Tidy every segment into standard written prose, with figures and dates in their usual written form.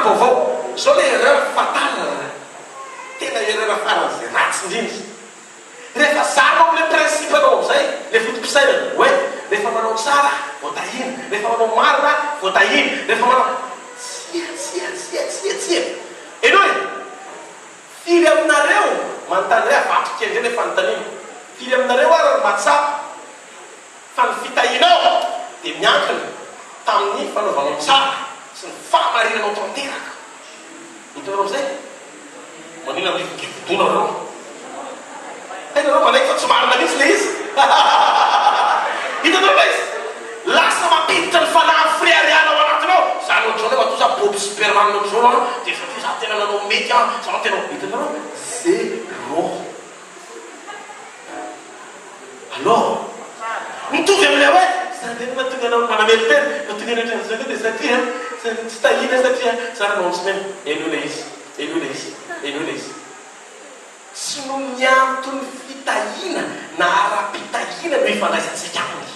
vaovao. Zao le erreur fatale, tena erreur faran'izay ratsy indrindra. Rehefa zaro am'le principe anao am'izay, le fotom-pisainana hoe rehefa manao tsara voatahina, rehefa manao marina voatahina, rehefa manao tsia. Eno e, firy aminareo manontany re avatrika indray le fanontaniana. Firy aminareo ary matsapa fa ny fitahinao dia miankina tamin'ny fanaovanao tsara sy ny fahamarinanao tanteraka. Hitanao amin'izay manina mivodona reo. Hainareo malaiky fa tsy marina mihitsy le izy. Hitanao va izy lasa mampiditra ny fanahy friariana ao anatinao. Zany ohatrao le matoa za Bob Superman ohatrao anao dia satria za tena nanao mety za tena hitanareo zéro. Alors mitovy amin'ilay hoe zany mahatonga anao manamely tena mahatonga anao trany zao dia satria tsy tahina satria zaranao tsy mena eno le izy, eno le izy, eno le izy. Tsy no miantony fitahina na ara-pitahina no ifandraisantsika aminy.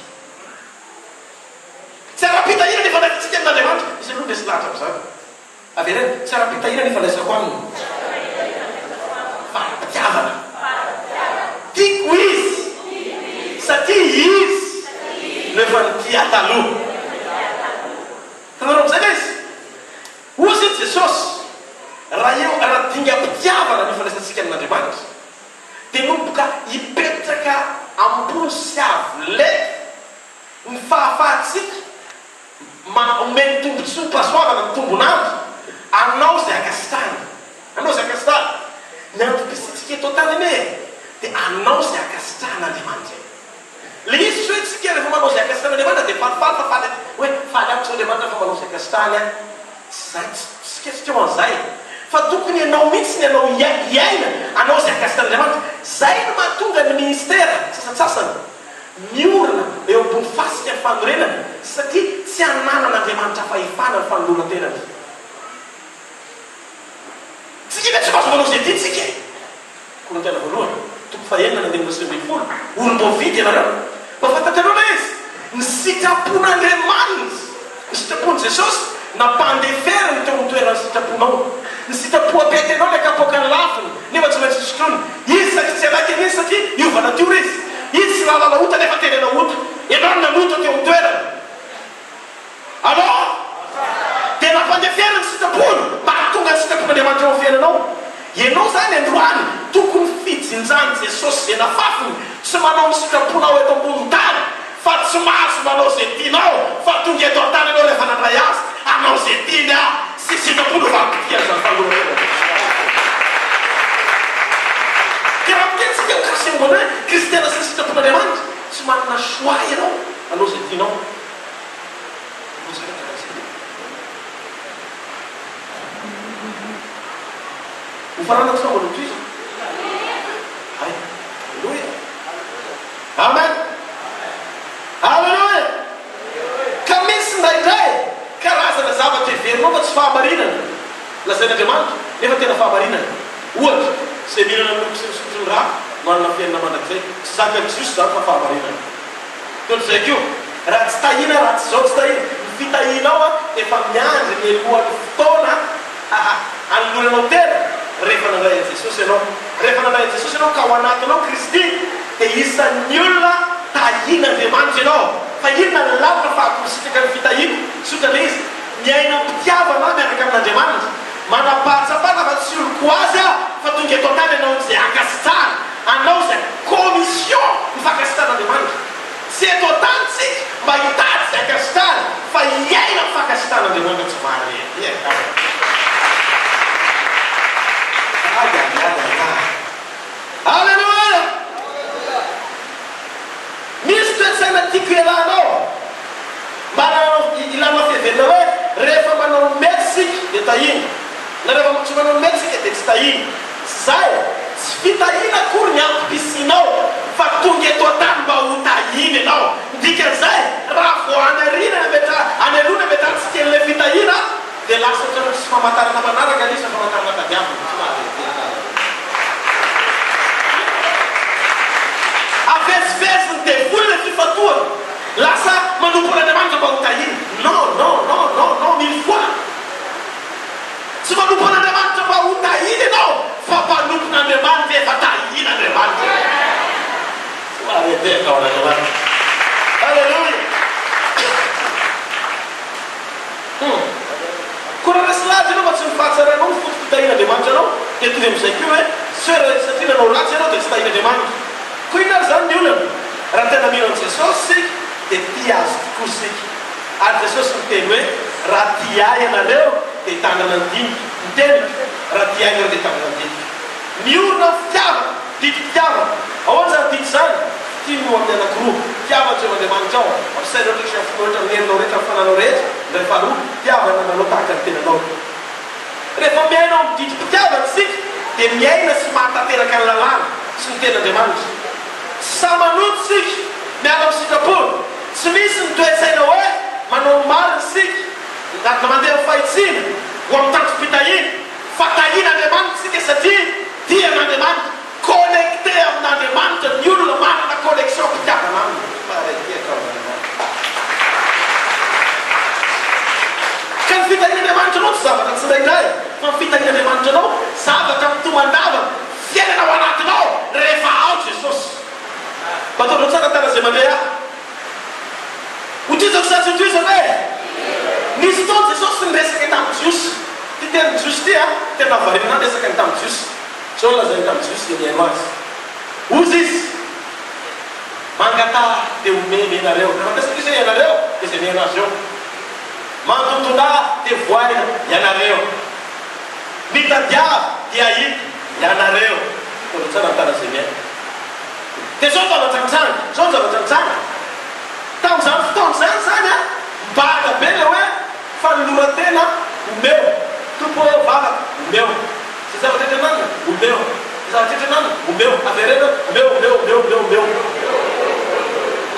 Tsy ara-pitahina no ifandraisantsika amin'Andriamanitra. Misy aloha lesy lahatra amin'izany. Averena, tsy ara-pitahina no ifandraisako aminy. Fara-pitiavana. Tiako izy. Satria izy no efa nitia taloha. Tanarao amin'izay izy. Ozy Jesosy raha eo raha dingam-pitiavana no ifandraisantsika amin'Andriamanitra dia nomboka hipetraka ambony sy avolety ny fahafahatsika omeny tombontsoa pasoavana ny tombonandro anao zay akasitrahana. Anao zay akasitrahana ny antom-pisitsika eto tany ene dia anao zay akasitrahan'Andriamanitra. Le izy hoe tsika rehefa manao zay akasitrahan'Andriamanitra dia falifaly fa faly hoe faly amiko s'Andriamanitra fa manao zay akasitrahany a. Zay tsy question an'izay fa tokony ianao mihitsy ny anao iaina anao zay akasitrahan'Andriamanitra. Zay no mahatonga ny ministera sasatsasany miorina eo ambony fasika ny fanorenany satria tsy ananan'Andriamanitra fahefana ny fanoloran-tenany. Tsika le tsy mahazo manao zay ty tsika kolontsaina voalohany toko fahenina nandeha mosembefolo olom-bovidy ianareo mba fantatrareo na izy ny sitrapon'Andriamanitra ny sitrapon'i Jesosy nampandeferiny teo amin'ny toerany sitraponao. Ny sitrapo apety anao le kapoakany lafiny nefa tsy maintsy sotrony izy satria tsy anaiky an'izy satria iova natiora izy. Izy tsy lalana ota nefa tena naota ianao no nanota teo amin'ny toerany. Alors dia nampandeferiny sitrapony mba hatonga ny sitrapon'Andriamanitra ao fiainanao. Ianao zany androany tokony fijinjany Jesosy zay nafafiny tsy manao ny sitraponao eto ambony tany fa tsy mahazo manao zay tianao fa tonga eto an-tany anao rehefa nandray azy anao zay tiany a sy sitrapono vapitia zany faloha. Ka raha mitentsika mikasy ambona kristiana sy sitrapon'Andriamanitra tsy manana choix ianao anao zay tianao. Ufarana sama manusia. Hai, haleluya. Amen. Haleluya. Kami sendiri karazana zavatra heverina tsy fahamarinana. Lazain'Andriamanitra nefa tena fahamarinana. Ohatra, tsy mihinana loko sy misotro ny raha manana fiainana mandrakizay. Tsy zaka Jesosi zany fa fahamarinana. Toy zay keo, raha tsy tahina, raha tsy zao tsy tahina. Ny fitahinao efa miandry ny elohan'ny fotoana anolonanao tena. Rehefa nandray Jesosy ianao, rehefa nandray Jesosy ianao ka ao anatinao Kristy dia isan'ny olona tahin'Andriamanitra ianao. Fa inona ny lavitra fahapositraka ny fitahina sotrany izy miaina mpitiavana miaraka amin'Andriamanitra manapahatsapana fa tsy oloko azy fa tonga eto an-tany ianao zay akasitrahana anao zay komision ny fakasitrahan'Andriamanitra. Tsy eto an-tany tsika mba hitady zay akasitrahana fa iaina ny fakasitrahan'Andriamanitra tsy mahare. Haleluya. Misy toetsaina tiako ialanao manao ilanao fiheverina hoe rehefa manao mety sika dia tahina na rehefa tsy manao mety sika dia tsy tahina. Zay tsy fitahina akory ny ampimpisinao fa tonga eto an-tany mba ho tahina ianao. Dikan'izay raha vao anarinana aneloana metantsika an'ilay fitahina dia lasa ohatrany tsy famantarana manaraka anisa famantarana tadiavina tsy mahare. Avezivezy ny devoly le fifatoana lasa manompo n'Andriamanitra mba ho tahina. Non, non, non, non, non, mille fois. zay ko hoe satria nanao ratsy ianao dia tsy tahin'Andriamanitra. Koa inona zany ny olana raha tena mino an' Jesosy sika dia tia azy tokoa sika. Ary Jesosy miteny hoe raha tia ianareo dia hitanana ny dinika. Miteny raha tia ianareo dia hitanana ny dinika. Miorona fitiavana, didy fitiavana. Ahoana zany didy zany? Tia no amin'ny anankiroa. Fitiavana tsy Andriamanitra ao. Ampisainao rehetra fototra miainao rehetra fananao rehetra. Rehefa faharoa fitiavana nanao tahaka ny tenanao. Rehefa miainao amin'ny didy fitiavana sika dia miaina sy mahatateraka ny lalàna sy ny ten'Andriamanitra. Samanoto sika miala amin'ny sitrapolo. Tsy misy ny toe-tsaina hoe manao marina sika na mandeha amin'ny fahitsiana ho amin'ny tanjom-pitahiana. Fatahiana Andriamanitra sika satria tia n'Andriamanitra. Connecté amin'Andriamanitra ny olona manana connexion fitiavana aminy. Ka ny fitahian'Andriamanitra anao tsy zavatra tsirairay fa ny fitahian'Andriamanitra anao zavatra mitomandavana fiainana ao anatinao rehefa ao Jesosy. Mataonao tsara tana zay mandeha hotizako sady hotizako e nisy fotoana Jesosy niresaka tamin'ny Jiosy. Ty tenin'ny Jiosy ty a tena variana resaka ny tamin'ny Jiosy. Zao lazainy tamin'ny Jiosy eniaino azy. Ozy izy mangata dia omeme ianareo. Mampiasaka izay ianareo dia izay miaino azy eo. Mantontona dia voaina ianareo. Mitadiava dia hita ianareo. Tona tsara ny tana zay miaino. Dia zao zava-tsanitsana, zao zava-tsanitsana. Tamin'izany fotoana zany zany a mibahaka be le hoe fanoloran-tena omeo. Tompo vavaka omeo. Zay zavatra tetranana omeo. Zay zavatra tetranana omeo. Averena omeo.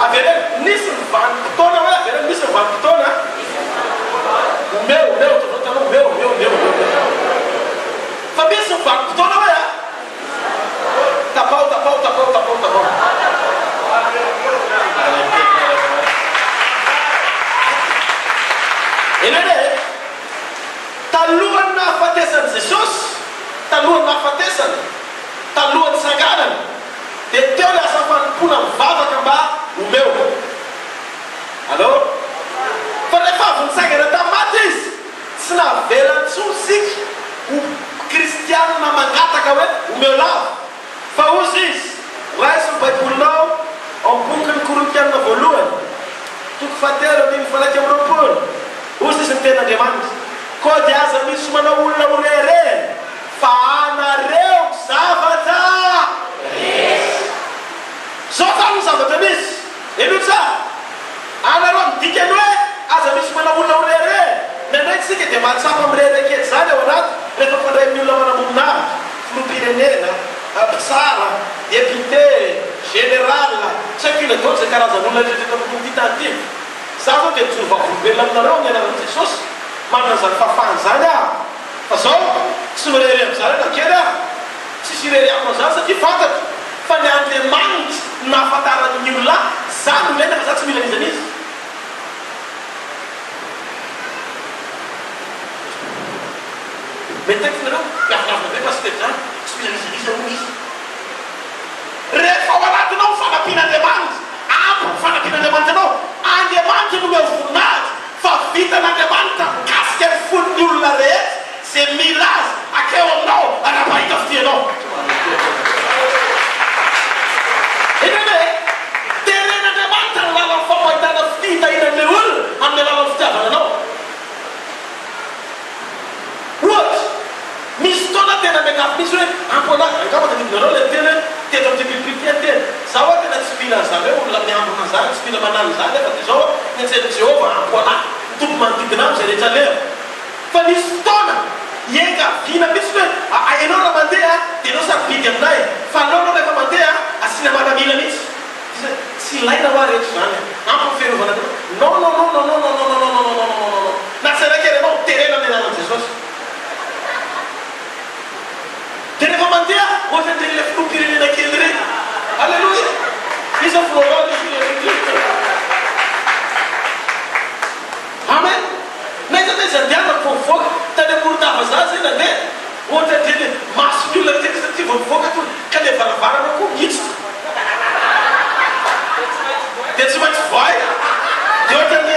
Averena nisy ny vanim-potoana hoe averena nisy ny vanim-potoana. Omeo. Tototana omeo. Fa misy ny vanim-potoana hoe a tapao. Enare talohany nahafatesany Jesosy, talohany nahafatesany, talohany sanganany dia teo le asa fanimpona mivavaka mba omeo. Allo? Fa rehefa avy nitsangana tamaty izy tsy navelan-tsony sika ho kristianina mangataka hoe omeo lava. Fa ozy izy raisy ny baibolinao amin'ny boky ny Korintianina voalohany toko fahatelo andimy falaky amin'ny roapolo. Ozy izy ny ten'Andriamanitra. Koa dia aza misy manao olona ho rereny fa anareo zavatra resy. Zao zany ny zavatra misy. Eno tsara anareo midikany hoe aza misy manao olona ho rereny. Nandraiky sika dia mahatsapa mirereke zany ao anaty rehefa fandray amin'ny olona manamoninahitra filoham-pirenena, mpitsara, député, général, tsy haiko ina dao zay karazan'olona rehetra amin'ny tany. Za zao dia mijoro vavolombelona aminareo amin'ny anaran'i Jesosy manana zany fahafahany zany a. Fa zao tsy mirery amin'izany na kely a. Tsisy irery amina zany satria fantatro fa ny Andriamanitra nahafantarany olona zany ilaina fa za tsy mila nizan'izy. Metaiky nareo miavinavina be fa sy tety zany tsy mila nizan'izy ao izy. Rehefa ao anatinao fanampian'Andriamanitra ampy fanampian'Andriamanitra anao Andriamanitra no voninahitra fa vitan'Andriamanitra mikasika ny fon'ny olona rehetra zay mila azy akeo aminao anapahita fitianao. Enane teren'Andriamanitra ny lalan'ny famahitana fitahinan'le olona amin'ny lalan'ny fitiavana anao. Ohatry misy fotoana tena miakafy misy hoe ampoanahy angamba tanidinareo le tena teto amin'ny biblikia tena za hoe tena tsy mila zany hoe olona miambina zany tsy mila manany zany fa dia zao ny antsery Jehova ampoanahy tompo manodidina amizay rehetra lera. Fa misy fotoana ienga vina misy hoe ianao raha mandeha dia anao sarobidy aminay fa anao rehefa mandeha asiana manamila mihitsy tsy ilaina hoa rehetra zany ampy fiarovana non na tsarakely anao terena amin'ny anaran'i Jesosy. Dia rehefa mandeha ohatra ny le filoham-pirenena kely reny. Alleluia. Iza Florent amen. Naiza izy andehanako vao mivoaka tany Morondava za zay nandeha ohatra ny le masony olona rehetra satria vao mivoaka to ka le varavaranao koa mihitsy dia tsy maintsy voay dia ohatra ny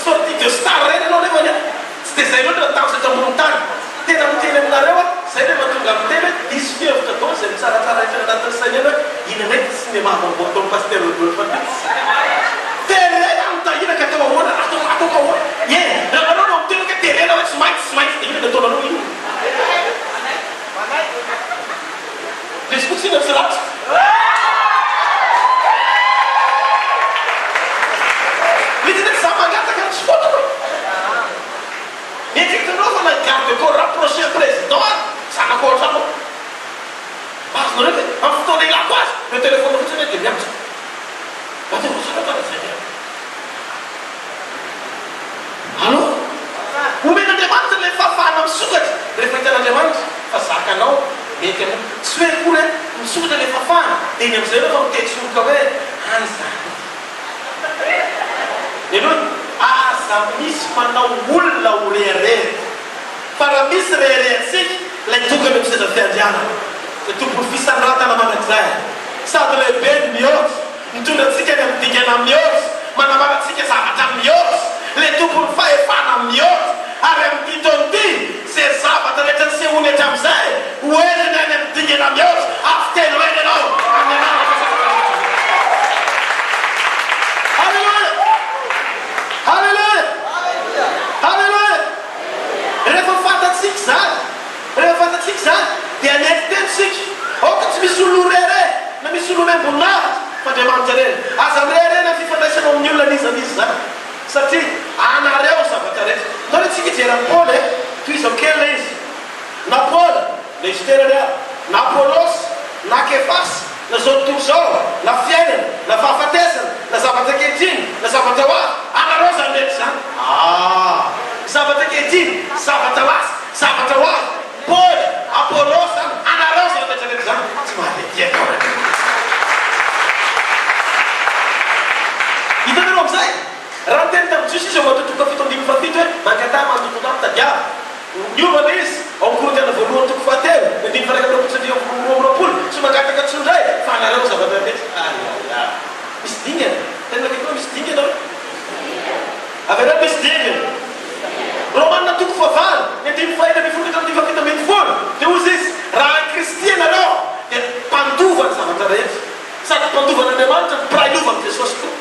sortie de star reny anao nefa tsy dia zay loatra tamin'ny ambony tany tena miteny aminareo a zay le mahatonga miteny misy fihevitra tao zay mitsaratsara rehetra anatin'ny sainy eny hoe ina ndraiky tsy ne mahavaovao ataon'ny paster Rodolphe fa terena mitahina ka tao ahoana ataoko ahoana anao no miteny hoe terena hoe tsy maintsy dia ina ny ataonanao ino lesy kotsina tsy ratsy mety nety za mangataka ny tsy fotoko mietrekitanao fa na garde corps rapproché président zanako ohatrano azonao rety amin'ny fotoana ilako azy le téléphone fotsiny dia miantso allo omen'andriamanitra le fahafahana misokatra rehefa hitan'andriamanitra fa zakanao mety anao tsy hoe kory misokatra le fahafahana dia iny amin'izay rehefa mitetsoroka hoe any zany enoy aza misy manao olona ho reherery fa raha misy rehererytsika lay tokany am'seza fiandianana zay tompony fisanratana manak'izay sady lehibe ny mihoatra mitondratsika ny amidingana mihoatra manamaratsika zavatra mihoatra le tompony fahefana mihoatra ary amin'ity taon'ity zay zavatra rehetra ny sehony hatramin'izay hoeniny any amidingana mihoatra afitelo eny ianao amin'ny anaraka Halleluja! Halleluja! Rehefa fantatsika zany dia anety tentsika oka tsy misy olo rere na misy olo membonavitra fa Andriamanitra reny aza mirere na fifandraisana amin'ny olona nizanizy zany satria anareo zavatra rehetra nao retsika ijeran'ny Paoly toy izao kely le izy na Paoly le izy terany ary na Apôlôsy na Kefasy na zao tontolo zao na fiainana na fahafatesana na zavatra ankehitriny na zavatra ho azy anareo zany rehetra zany zavatra ankehitriny zavatra lasy zavatra ho azy Paoly Apôlôsy zany anareo zany rehetra zany tsy mahaletyako hitanareo am'izay raha nyteny tamin'ny Jiosy izy ao matotoka fito ambin'ny fafito hoe mankatà mandotoka mitadiava niovana izy ao Korintiana voalohany toko fahatelo andiny faraika amby roapolo satria roapolo tsy mangataka tsondray fa anareo zavatra rehetra misy dingana tena kekoa misy dingana avereo misy dingana Romanina toko favalo ny andimy fahina mifolo amin'ny fafito ambin'ny folo dia ozy izy raha ny Kristy anareo dia mpandovana zavatra rehetra sady mpandovana Andriamanitra mipirailovana Jesosy koa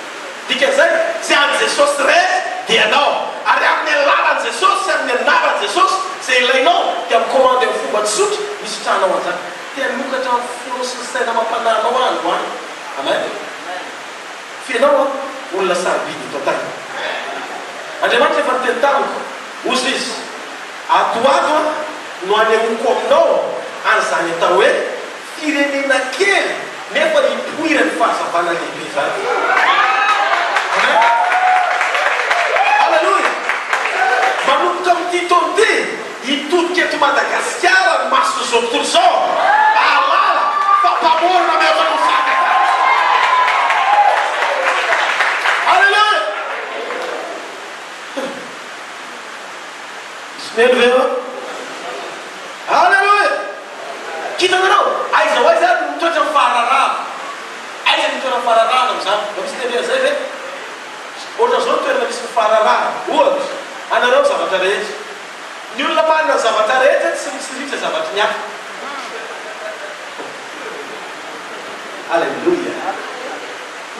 dikan'izay tsy any Jesosy rehetra dia anao ary amin'ny alalan'i Jesosy sy amin'ny anaran'i Jesosy zay ilainao dia mikomandy amin'ny fomba tsotra misy tranao an'izany tia nokatra amin'ny folo sy ny saina mampananao andro any amen fianao olona sarobidy totany Andriamanitra efa nyteny tamiko ozy izy atoato no anehoako aminao an'izany atao hoe firenena kely nefa hipoira ny fahazavana lehibe zany Halleluja manomboka amin'ity taon'ity hitodika eto Madagasikara ny maso zao tontolo zao alala fa mpamorona miavana zaka Halleluja Smerveo Halleluja kitanareo aiza ho aiza ary mitoetra ny fahararana aiza mitoera ny fahararana am'izany mba misy teny zay ve ohatra zao toerana misy ny fahararana ohatra anareo zavatra rehetra ny olona manana ny zavatra rehetra tsy misy ritra zavatra ny hafa Halleluja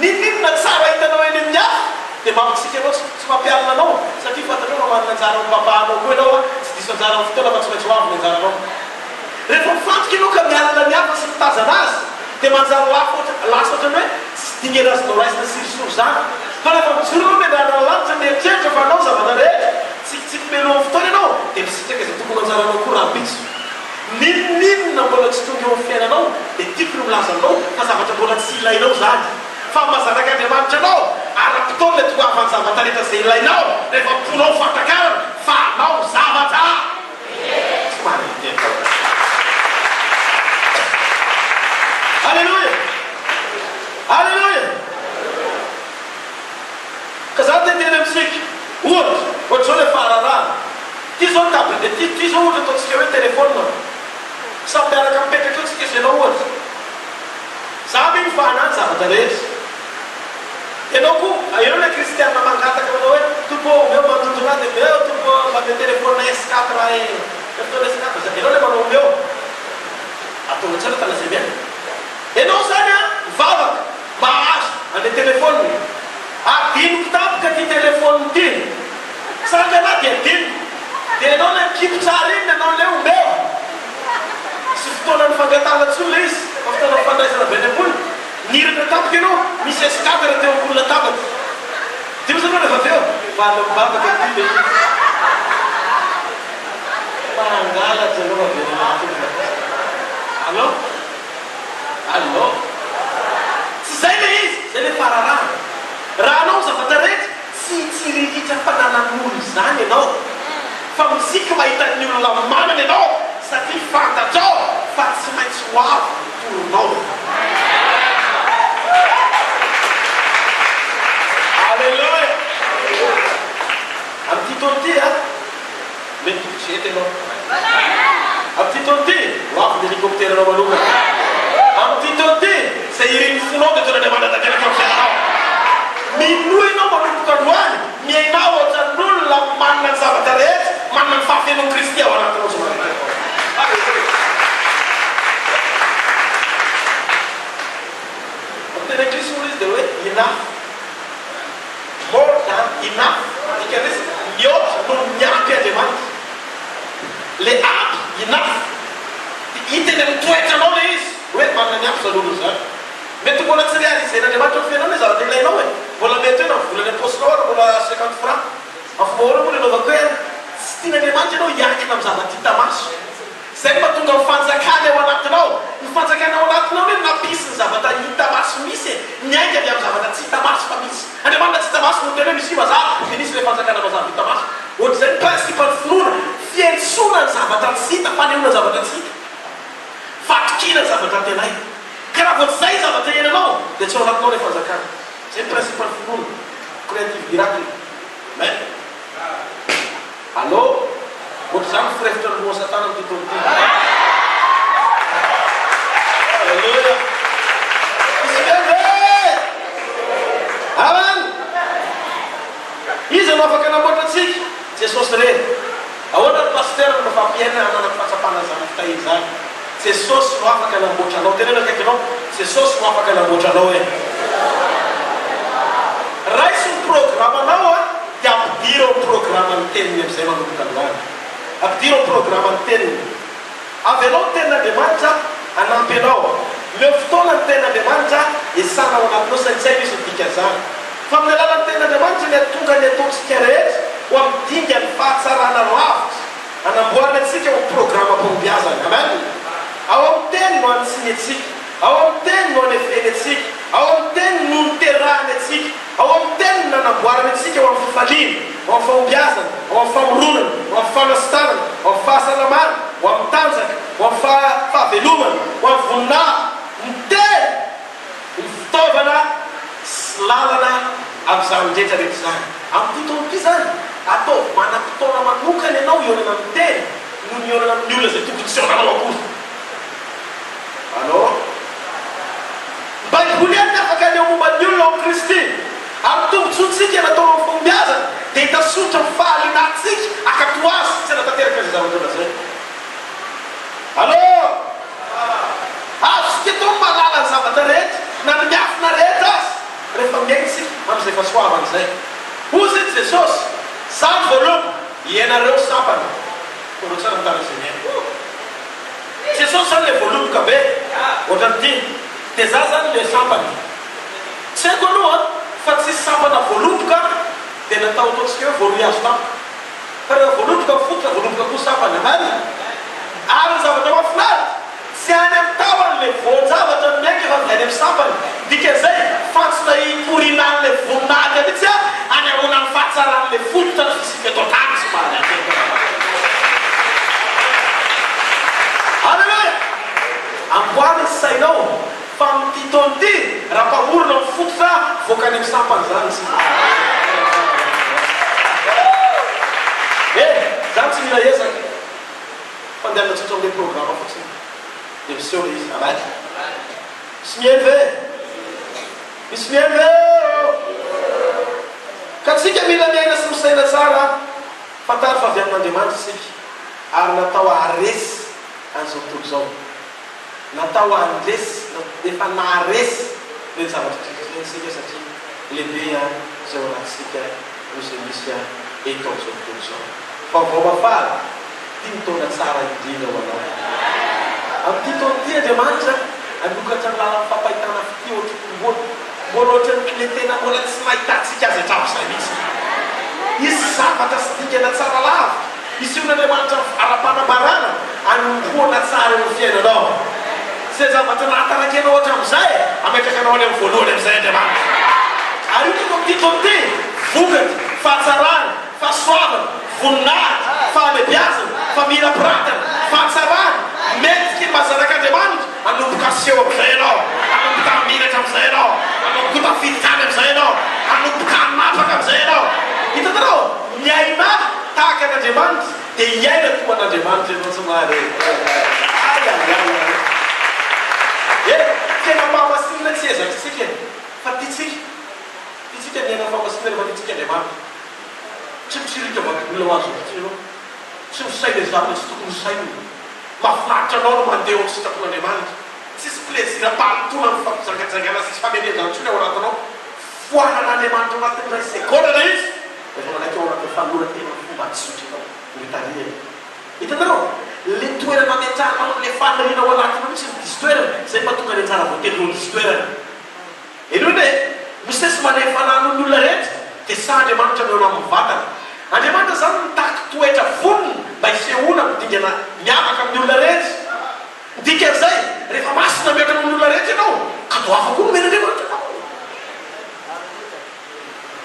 ninona tsara hitanao eny amin'ny hafa dia mampisika anao tsy mampialina anao satria fantanao raha manana anjara amin'ny babanao koa ianao tsy diso anjara amin'ny fotoana fa tsy maintsy ho avy ny anjaranao rehefa mifantoka ianao ka mialina ny hafa sy mitazana azy dia manjary lasa ohatrany hoe tsy dingana azy nao raisina sirisoro zany fa rehefa mijoro anao miandrana lanitra mieritreritra fa anao zavatra rehetra tsikitsiky melo amin'ny fotoana ianao dia misitraka izay tokony anjaranao koa raha pitso ninona mbola tsy tonga eo amin'ny fiainanao dia tiako no milaza anao fa zavatra mbola tsy ilainao zany fa mazanaka Andriamanitra anao ara-potoana le toavany zavatra rehetra zay ilainao rehefa ponao fantakarana fa anao zavatra tsy mahalety Halleluja Halleluja ka za ty teny amintsika ohatra zao le fahararana ty zao table de ty zao ohatra ataontsika hoe telefôna samy miaraka mipetraka eo tsika izy ianao ohatra za miny fahanany zavatra rehetra ianao koa ianao le kristianina mangataka manao hoe tompo meo mandontona dia meo tompo mba me telefôna S4 raha fotoana S4 ianao le manao meo atonga tsara talazay miana ianao zany a mivavaka mahazo an'le telefôny adinoko tapoka ty telefôny ty sanga anahy dia adinoko dia ianao le mikipo tsara iny ianao le ombeo sy fotoana ny fangatana tsony le izy fa fotoana ny fandraisana be ny ambony nirana tapoka ianao misy escadre teo ambony latabatra ty moa zanao rehefa avy eo vala mivavaka ty le mangalatra anao avelana allo allo tsy zay le izy zay le fararana raha anao zavatra rehetra tsy tsiriritra fananan'olo zany ianao fa misika mahita ny olona manana ianao satria fantatrao fa tsy maintsy ho avy toronao alleluia am'ty taona ty a mety tokotsety ianao am'ty taona ty ho avy ny hélicoptère anao manokana am'ty taona ty zay iriny fonao dia tona mandatanteraky am'fianao minoa ianao manomboka androany miainao ohatran'olona manana ny zavatra rehetra manana ny fahafenao kristy ao anatinao somaritra am'tena kristy moa izy dia hoe enough more than enough ikaresy miôtra no miampy andriamanitra le ampy enough hiteny amin'ny toetranao le izy hoe manana ny ampy zalolo zany mety mbola tsy réalisen'andriamanitra ny fiainao le zavatra ilainao e mbola mety hoe na volany apostinao na mbola 50 francs afomahoana moa le naovako hoe tsy tian'andriamanitra ianao hiankina amin'ny zavatra hita maso zay no mahatonga mifanjakany ao anatinao ny fanjakany ao anatinao hoe napisy ny zavatra hita maso misy e miainga avy amin'ny zavatra tsy hita maso fa misy andriamanitra tsy hita maso no tena hoe misy mazava dia nisy le fanjakana mazava hita maso ohatr'izay ny principe ny finoana fiantsona ny zavatra tsy hita fanehoana ny zavatra tsy hita fatokina ny zavatra tenay ka raha voaty zay zavatra ienanao dia tsy ao anatinao le fanjakana zay ny principe ny finoana créative miracle mais allo ohatr'izany firefitra ny moa satana ny tontolo ty alleluia aman izy no afaka namboatra atsika jesosy reny ahoana ny paster no fampiaina anana fahatsapana zany fitahiry zany jesosy no afaka namboatra anao tenena akaiky anao jesosy no afaka namboatra anao e raisy ny programanao a dia ampidiro ny programa ny teniny am'izay manomboka androany ampidiro ny programa ny teniny avy anao ny tenin'andriamanitra anampy anao leo fotoana ny tenin'andriamanitra esanao anatinao saintsay misy midika zany fa amin'ny alalany tenin'andriamanitra ny atonga ny ataontsika rehetra ho amidinga ny fahatsarana lavitra anamboarana atsika ho programa-pombiazana amen ao amin'ny teny no antsiny atsika ao amin'ny teny no anefeny atsika ao amin'ny teny no niterahany atsika ao amin'ny teny no nanamboarana atsika ho amin'ny fifaliana ho amin'ny fahombiazana ho amin'ny famoronana ho amin'ny fanasitanana ho amin'ny fahasalamana ho amin'ny tanjaka ho amin'ny fahavelomana ho amin'ny voninahitra ny teny ny fitaovana sy lalana amin'izany ndretrarehetra zany amin'ity taonity zany atao manam-potoana manokana ianao ionana amin'ny teny no ny ionana amin'ny olona zay tokony tsy onanao akory alors baiboly any afaka aneo momban'ny olona ao kristy ary tombontsotsika nataonao ny fombiazana dia hitasotra ny fahalinatsika akato azy tsy anatanteraka zay zavatra zay alors azosika tao malala ny zavatra rehetra na ny miafina rehetra azy rehefa miaintsika am'izay fahasoavany zay ozy ety jesosy zany voaloha ianareo sampana tonga tsara mitana zay miaina jesosy zany le voaloboka be ohatran'ity dia za zany le sampany tsy haiko aloha fa tsy sampana voaloboka dia natao ataontsika hoe voaloy azo tampoka fa rehefa voaloboka fototra voaloboka koa sampany amany ary ny zavatra mafinaritra tsy any amin'ny tahony le voan-javatra ny miaika efa mivainy amin'ny sampany dika zay fantsona hikorinan'le voninahitra mihitsy a any ahoana ny fahatsaran'le fototra ny fisika eto an-tany sy mary alleluia amboany sy sainao fa am'ty taona ty raha mpamorona ny fototra voaka any amin'ny sampany zany sy zany tsy mila ezaka fandehanana tsotra am'le programa fotsiny dia miseo le izy amaty misy mihaino ve misy mihaino ve ka tsika mila miaina sy misaina tsara fantary fa avy amin'andriamanitra isika ary natao aresy an'izao tontolo zao natao andresy efa naharesy le zavatra tsika satria lehibe zay anatsika nosy misy eto am'izao tontolo zao fa vao mafaly tia mitondra tsara indrindra ho anao amin'ity taona ity Andriamanitra alokatra ny lala fampahitana fity mbola ohatran'ny le tena mbola tsy mahitatsika azy hatrapizay mihitsy izy zavatra sy dingana tsara lava isyon'Andriamanitra ara-panambarana anompoana tsara eo fiainanao zay zavatra nahatarakenao ohatra am'izay ametrakanao any amin'ny voalohany am'izay Andriamanitra ary io toko amin'ity taona ity vokatra fahatsarana fahasoavana voninahitra fahalebiazana famirapiratana fahatsarana mendrika mazarak'Andriamanitra anomboka aseho am'izay ianao anomboka miratra am'izay ianao anomboka tafitikany am'izay ianao anomboka anapaka am'izay ianao hitanareo miaina tahaka an'Andriamanitra dia hiaina toa an'Andriamanitra ianao somary tena mpahamasinina tsy ezakitsika fa titsika miaina fahamasinina rehefa titsika Andriamanitra tsy misirika vakolona ho azo anao tsy misay le zavatra tsy tokony sainy mahafinaritra anao no mandeha ao sitrapon'Andriamanitra tsisy plaisir paalitona ny fampizangajangana sisy famerenjantsony ao anatinao foanan'Andriamanitra ao anatin'ny ray segondana izy rehefa manaiky ao anatin'ny fanolora tena fomba tsotrynao retariany hitanareo le toerana ametrahanao le fanirina ao anatiny mitsy ny disy toerana zay mahatonga ny anjara voatelo ny disy toerana eno hoe misesy manefanan'ny olona rehetra dia sa Andriamanitra miona amin'ny vatana Andriamanitra zany mitaky toetra voniny mba hisehoana midingana miavaka amin'ny olona rehetra dikan'izay rehefa masina miatra amin'ny olona rehetra ianao ka do afaka nomena Andriamanitra anao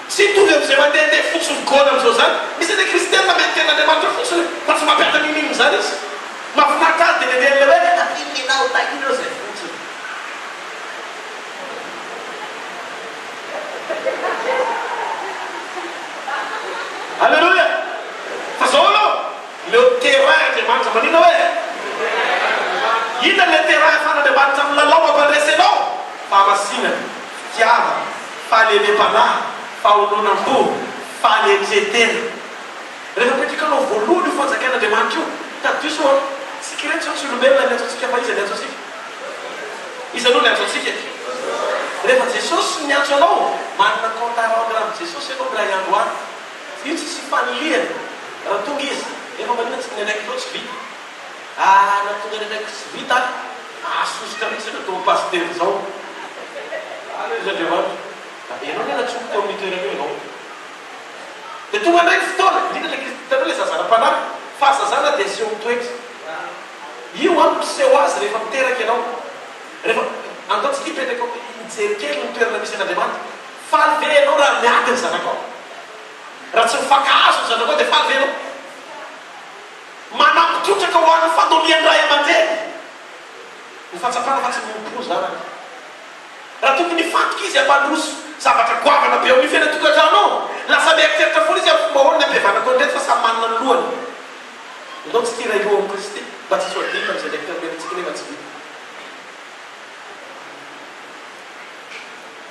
tsy mitovy am'izay mandehandeha fotsiny gona am'izao zany misy le kristianina mety tena Andriamanitra fotsiny fa tsy mampiata nininy zany izy mahafinaritra azy dia lehibe le hoe atinninao takinao zay fotsiny Alleluia fa zao aloha le terrain Andriamanitra manina hoe ina le terrain fan'Andriamanitra amin'ny lalao mampandresenao fahamasinana fitiava fahalelem-panahy faholonam-po fahaletretena rehefa petrikanao voalohany io fanjakain'Andriamanitra io tadiso sikiretsy tsy olombelona ny antsotsika fa izy ny antsotsika izy aloha ny antsotsika rehefa Jesosy niantso anao manana compte-rendu amin'ny Jesosy ianao raha iandroany io tsisy faniliana raha tonga izy efa manina tsy nenaiky loa tsy vita natonga nenaiky tsy vita asositra mihitsy natao pasteur zao izy Andriamanitra ianao ny anatsoky tao amin'ny toerana io ianao dia tonga ndraiky fotoana indrindra le kristianina le zazana-panahy fahazazana dia aseho mitoetra io miseho azy rehefa miteraky ianao rehefa andaontsika ipetraka mijery kely ny toerana misy an'Andriamanitra faly ve ianao raha miady ny zanakao raha tsy mifakahazo ny zanakao dia faly ve ianao manampitrotraka ho an'ny fandolian'ny ray aman-dreny ny fahatsapana fa tsy mimpo zany raha tokony fantoka izy ampandroso zavatra goavana be amin'ny fiaina tokantranao lasa mieritreritra foana izy amin'ny fomba hoany ny ampivanako ndraiky fa samy manana ny lohany ndao tsy tira ilo amin'ny Kristy mba tsy soadina am'izay ndraiky tamerantsika nefa tsy vita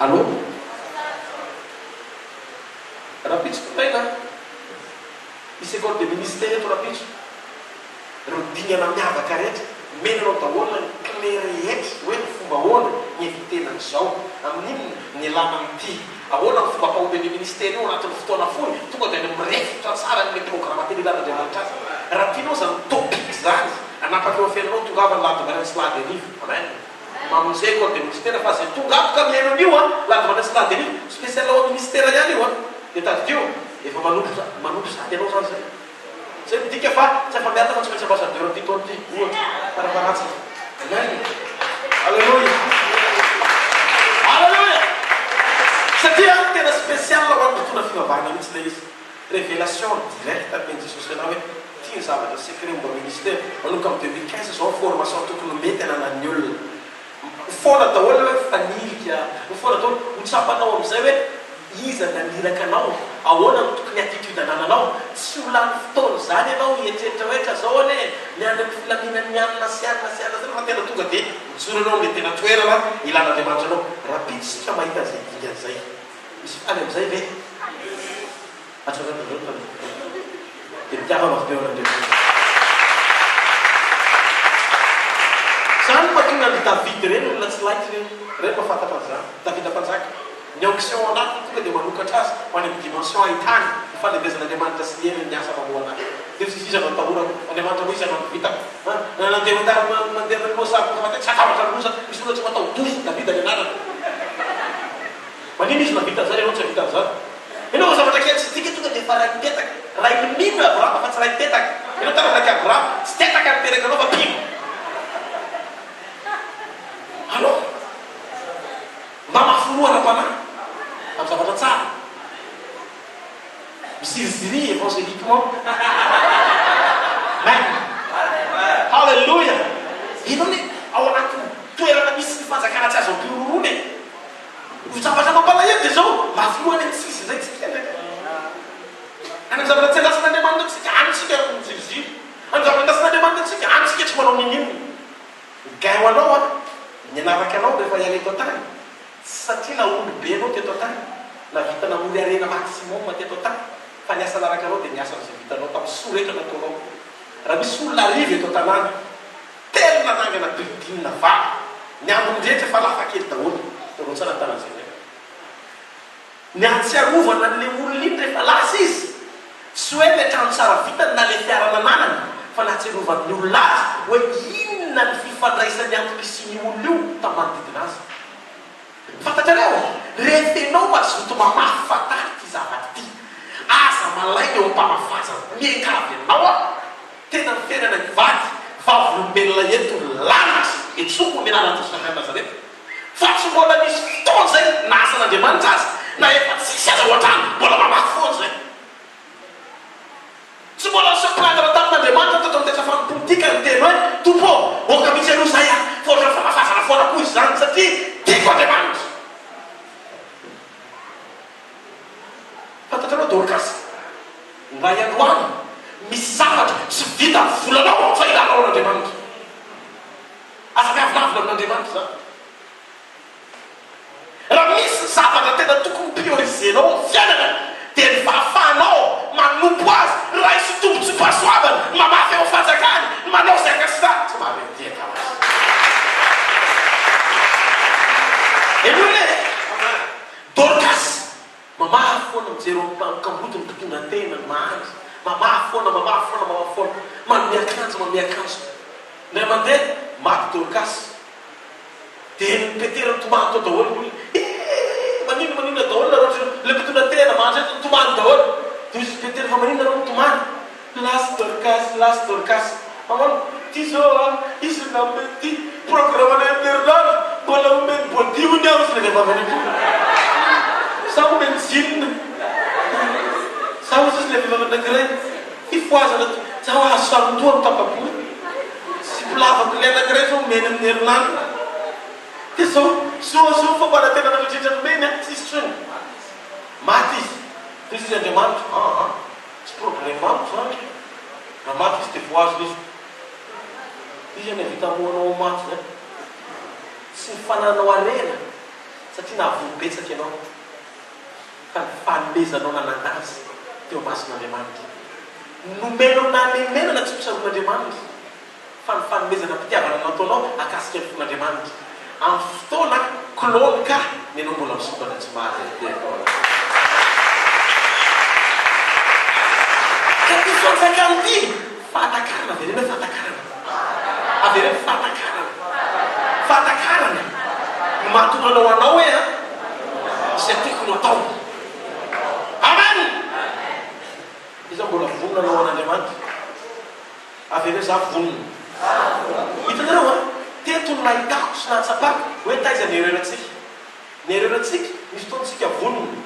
allo rapitsoko maina misy école de ministère eto rapitso reo dingana miavaka rehetra menanao daholo ny clé rehetra hoe ny fomba hoana ny evitenan'izao amin'iny ny lama am'ity ahoana ny fomba mpahoben'ny ministère io anatin'ny fotoana foly tonga dia mirefotra tsara ny programme teny ilan'Andriamanitra azy raha tianao zany topique zany anapaka eo fiainanao tongava ny ladimana sy ladenivo amen mamon'izay école de ministère fa zay tongavaka miainana io ladimana sy ladenivo spécial ao ministère ihany io dia tadikio efa manompo sady ianao zany zay zay midika fa tsy afa miarina fa tsy maintsy ambassadeur ty taona ty ohatra paraparatsy amen alleluia alleluia satria tena spécial ho an'ny fotoana fivavahana mihitsy le izy révélation directe amin'ny Jesosy anao hoe tia ny zavatra secret momba ministère manomboka amin'ny 2015 zao formation tokony mety ananan'ny olona foana daholo hoe fanilika foana daholo hotsapanao am'izay hoe iza naniraka anao ahoana ny tokony attitude anananao tsy ho lany fotoana zany ianao hieritreritra hoe ka zao ane miandra ny filaminan'ny anina sy anina sy anina zany fa tena tonga dia mijoro anao le tena toerana ilan'Andriamanitra anao rapiditsika mahita zay dingan'izay misy faly am'izay ve atsoratadrota dia mitiava mafy be ao an'Andriamanitra zany mahatonga tena ny David reny olona tsy laitra reny mafantatra an'izany. David mpanjaka ny onction anaty tonga dia manokatra azy ho any amin'ny dimension ahitany ny fahalebezan'Andriamanitra sy ny ny asa mamoana azy. Dia tsy izana tahorako Andriamanitra hoe izana vitako mandeha loasako matetika tsy atabatra losa misy olona tsy matao doso David any anarany. Manino izy navita an'izany ianao tsy havita an'izany. Ianao fa zavatra kely tsy tika tonga dia fa ray mitetaka. Ray mino Abrahama fa tsy ray mitetaka. Ianao taradraky Abrahama tsy tetaka ny teraka anao fa pino. Alors mamafoloa ara-panahy amin'ny zavatra tsara. Misirisiri évangéliquement. Halleluja. Ianao ne ao anatin'ny toerana misy ny fanjakana tsy azo ampirorony. Zavatra mampalahelo dia zao mafoloa any amin'ny sisy zay tsika ndraiky. Any amin'ny zavatra tsy andasin'Andriamanitra tsika antsika misirisiri. Any zavatra andasin'Andriamanitra tsika antsika tsy manao ninino. Gaio anao ny anaraka anao rehefa hiala eto an-tany satria na olobe anao teto an-tany na vita namory arena maximum teto an-tany fa niasa anaraka anao dia niasa n'izay vitanao tamin'ny soa rehetra nataonao. Raha misy olona arivo eto an-tanàna telo nanangana bilodinina valo ny ambondrehetra fa lafa kely daholo torotsy anatanan'izay ndraiky. Ny atsiarovana n'ilay olona iny rehefa lasa izy tsy hoe ilay trano tsara vitany na ilay fiarana ananany fa natsiarovan'ny olona azy hoe inona ny fifandraisan'ny antom-pisin'ny olona io tamanodidina azy. Fantatrareo rehefa ianao mazoto mamahy fatary ty zavatra ty aza malaina eo ampamafazana miankavy anao tena ny fiainana ny vady vavolombelona eto lanitra etsoko menanatosana Nazareta fa tsy mbola misy fotoana zay na asan'Andriamanitra azy na efa tsisy aza ohatrany mbola mamahy foana zay. Tsy mbola se plaindre tamin'Andriamanitra tato amin'ny tetra fanompolitika ny teny hoe tompo oka misy aloha zay fa ohatra fanafazana foana koa izy zany satria tiako Andriamanitra. Fantatrareo Dorcas ray androany misy zavatra tsy vita volanao fa ilanao n'Andriamanitra. Afaka avinavina amin'Andriamanitra zany. Raha misy zavatra tena tokony priorisenao ny fiainana dia ny fahafahanao manompo azy raha isy tombo tsy pasoavana mamafy eo fanjakany manao zay akasita tsy mahabendiaka azy. Enoe Dorcas mamaha foana mijery kamboto ny mpitondra tena ny mahandry mamaha foana manome akanjo ndray mandeha maty Dorcas dia ny peterany tomany tao daholo manino daholo nareo le mpitondra tena mahandry tomany daholo dia misy petery fa manino nareo tomany lasy Dorcas mamano ty zao izy namety programme na herinandro mbola omeny bodiony aho izy le vavany sa omeny jinina sa izy le vavany anankiray ifoazana zaho azo sarontoa amin'ny tapabory sy pilavako le anankiray zao omeny amin'ny herinandro dia zao fa mbola tena nanatritra nomeny tsisy trony maty izy izy Andriamanitra tsy problème amiko zany raha maty izy dia voazo izy any avitamoanao maty zany tsy nifananao arena satria nahavolo-betsaka ianao fa ny fanomezanao nanangazy teo mason'Andriamanitra nomenao namenana tsy misaron'Andriamanitra fa ny fanomezana mpitiavana nataonao akasika ny fon'Andriamanitra amin'ny fotoana klôny ka ny anao mbola misokana tsy mahazy ka ty fanjakany ty fahatakarana averena fahatakarana ny mahatonganao anao hoe zay tokony atao. Amen. Iza mbola vonona anao an'Andriamanitra averena za vonona hitanareo teto ny nahitako sy nahatsapako hoe taiza ny ererantsika misy fotoantsika vonona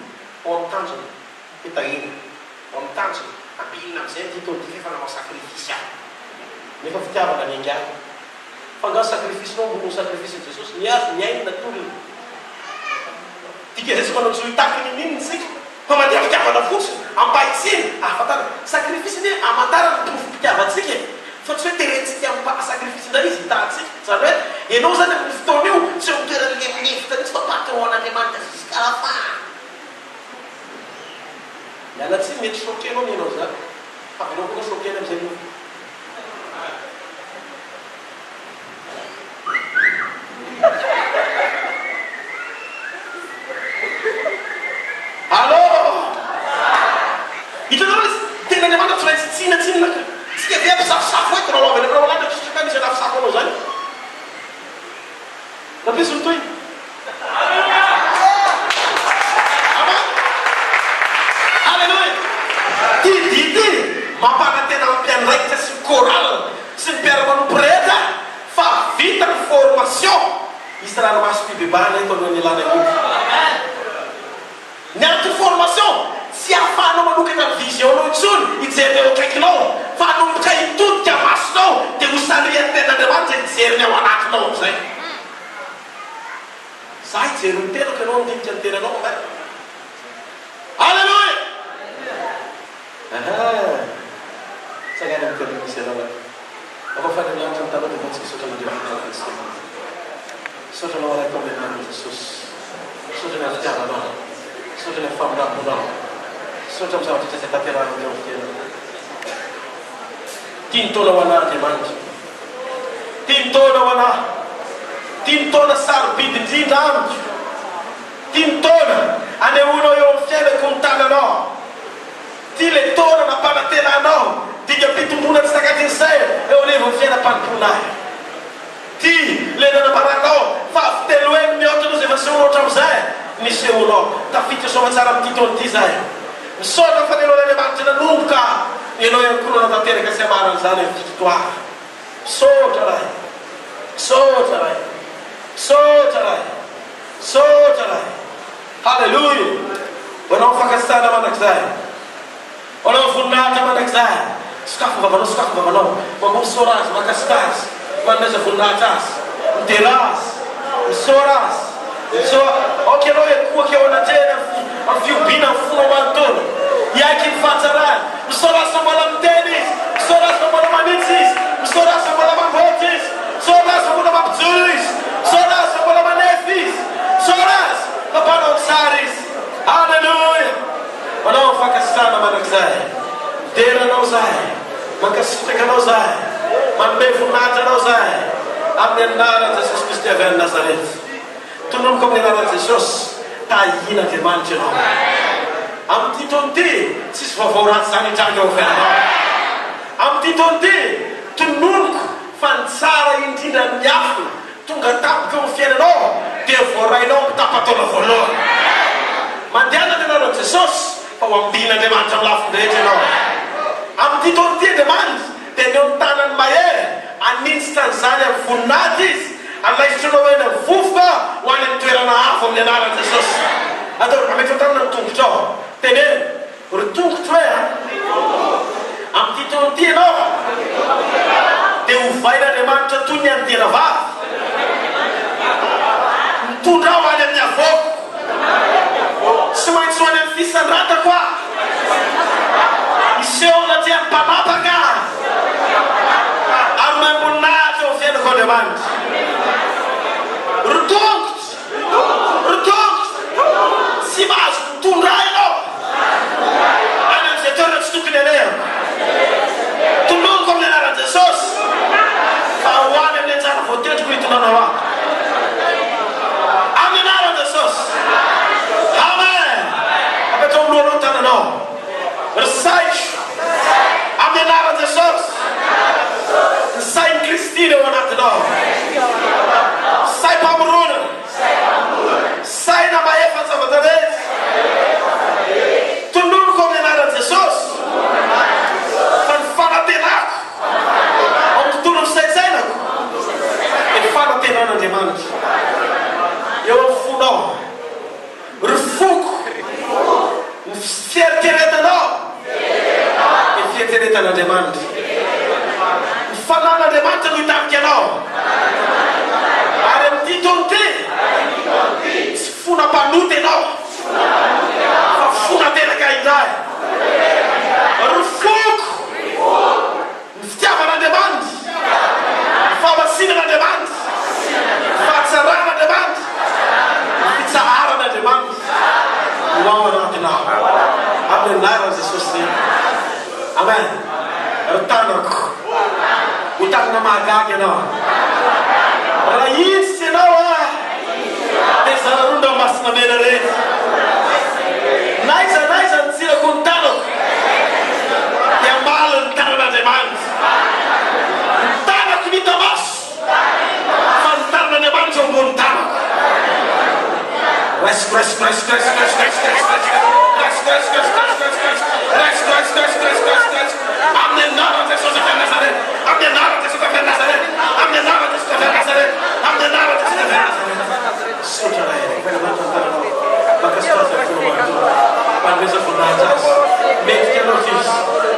ao amin'ny tanjona hitahina ao amin'ny tanjona ampilina amin'izay ty tao ty efa nanao sakrifisy aho nefa fitiavana ny angady fa ngano sakrifisinao amboniny sakrifisin'i Jesosy niazo niaina tolona tika zay tsy manao tsy hoitakiny nininy sika fa mandeha fitiavana fotsiny ampahitsiny afatana sakrifisy ne amantarana ny profo-pitiavantsika fa tsy hoe terentsika amin'ny sakrifisy indray izy hitahantsika zany hoe ianao zany amin'ny fotoana io tsy ho toerana lemilefitra tsy fapaty ao an'Andriamanitra ziskarafa miala tsy mety sokenao ny ianao zany fa anao koa sokena amin'izay io hitanao izy tena andriamanitra tsy maintsy tsinatsinana tsika dia mpisafosafo hoe konalovana aminao alatra tsika misy anafosafo anao zany nampisy toy halleloja ty dity mampanatena ampiandraikitra sy choral sy ny mpiaramanompo rehetra fa vita ny formation isy ranomaso fibebahana eto alohan'ny alana io ny antony formation tsy ahafahanao manokana vision-nao intsony ijery eo akaikinao fa anomboka hitodika masonao dia hosarian'ny tenandriamanitra hijeriny ao anatinao amizay za hijery ny tenako ianao andinika ny tenanao amay halleloja sagnany amitenana misy anao afa fananianitra ny tanao dia fa tsy misaotra mandriamanitra misaotra nao araiky amin'andriamanitra Jesosy misaotra ny afitiavanao misaotra ny famindraponao misaotra amin'ny zavatra tsy izay tanterahana eo tena dimy taona ho anahy andriamanitra dimy taona ho anahy dimy taona sarobidy indrindra amiko dimy taona anehoanao eo amin'ny fiainako ny tananao ty le taona nampanatenanao dika-pitombona tsy takatin'izay eo anevony fiainam-panomponahy ty le nanambaranao fa fitelo eny mihoatra anao zay fasehonoatra amizay nisehonao tafitra soa matsara amin'ny ty taona ty zay misaotra fanenao l'andriamanitra nanomboka ianao ihany koa nanatanteraka sy amarany zany amin'ny victoire misaotra rahay misaotra rahay misaotra rahay misaotra rahay halleluja hoanao mifankasitana manak'izay hoanao voninahitra manak'izay sokafo vavanao mambory sorazy makasitazy mandraisa voninahitra azy mitera azy misora azy ok anao ekoaky ao anatrena amin'ny fiobina amin'ny fona manontolo iaiky ny fahatsarany misora azy fa mbola miteny izy misora azy fa mbola manitsy izy misora azy fa mbola mamboatsy izy misora azy fa mbola mampijoro izy misora azy fa mbola manefy izy misora azy mampanao tsara izy halleluja anao mifankasitana manak'izay mideranao zahay mankasitraka anao zahay manome voninahitra anao zahay amin'ny anaran'i Jesosy Kristy avy any Nazarety tonomoko amin'ny anaran'i Jesosy tahina andriamanitra ianao amin'ny ty taona ty tsisy vaovao ratsy zany hitranga eo fianao amin'ny ty taona ty tononoko fa ny tsara indrindra ny afina tonga tapoka eo amin'ny fiainanao dia voarainao mitapataona voalohany mandehana ny anaran'i Jesosy fa ho ambin'andriamanitra amin'ny lafiny rehetra ianao amin'ny ty taona ty andriamanitra dia neo ny tanany mahery anintsitra n'izany amin'ny voninahitra izy alaisitranao eny amin'ny vovoka ho any amin'ny toerana hafa amin'ny anaran'i Jesosy atao amety tanana ny tongotrao teneny ry tongotro hoe amin'ny ty taona ty ianao dia hovain'andriamanitra toy ny antena vavy mitondra ao any amin'ny avoko tsy maintsy ho any amin'ny fisandrata koa iseho natria ny mpanapaka ary maimboninahitra eo fiainako andriamanitra ry tongotro tsy mahazo mitondra ianao any amin'izay toerana tsy tokony anehako toloniko amin'ny anaran'i Jesosy fa ho any amin'ny anjara voatetriko hitonanao aho amin'ny anaran'i Jesosy amen apetrao milohanao ny tananao ry saiko amin'ny anaran'i Jesosy ny sain'i Kristy eo anatinao saim-pamorona saina mahefa ny zavatra rehetra toloniko amin'ny anaran'i Jesosy fa ny fanatenako amin'ny tontolo fisaitsainako dia fanatenan'andriamanitra eo amin'ny fonao ry foko ny fieritreretanao ny fieritreretan'andriamanitra ny fanan'andriamanitra no hitarika anao ary amin'ny ty taona ty tsy fona mpanoty ianao fa fona teraka indray ry foko ny fitiavan'andriamanitra ny fahamasinan'andriamanitra ny fahatsaran'andriamanitra ny fitsaharan'andriamanitra no ao anatinao amin'ny anaran'i Jesosy amen ry tanako ho tanana mahagaga ianao raha itsy ianao dia zanarondra masina mena rehetra naiza ny tsirako ny tanako izy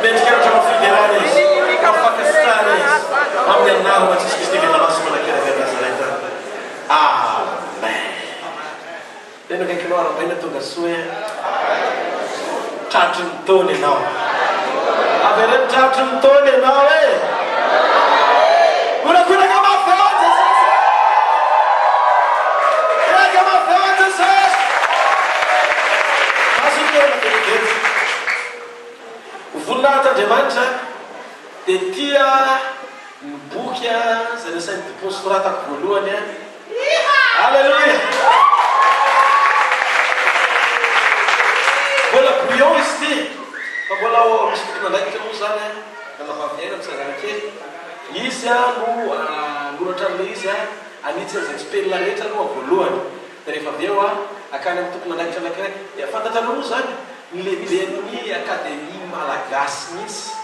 mendrikatra mafederana izy mafakastana izy amin'ny anarana tsisy Kristy velamaso manakiraka Nazareta. Amen. Tena kaikinao arabaina tonga soa tratry ny taona ianao. Avereny tratry ny taona ianao e. Korakoraka mafeo Jesosy. Koraka mafeo Jesosy. Masotena felikety. Voninahit'Andriamanitra dia tia ny boky zay nasainy Dipo soratako voalohany. Halleluja. Mbola bouillon izy ty fa mbola misy tokony andraikitra moa zany kalafaviaina misazanakely izy no noratra amin'ilay izy anitsy zay tsipelina rehetra aloha voalohany dia rehefa avy eo akany amin'ny tokony andraikitra anakiraiky dia fantatanao moa zany ny lehiben'ny akademia malagasy mihitsy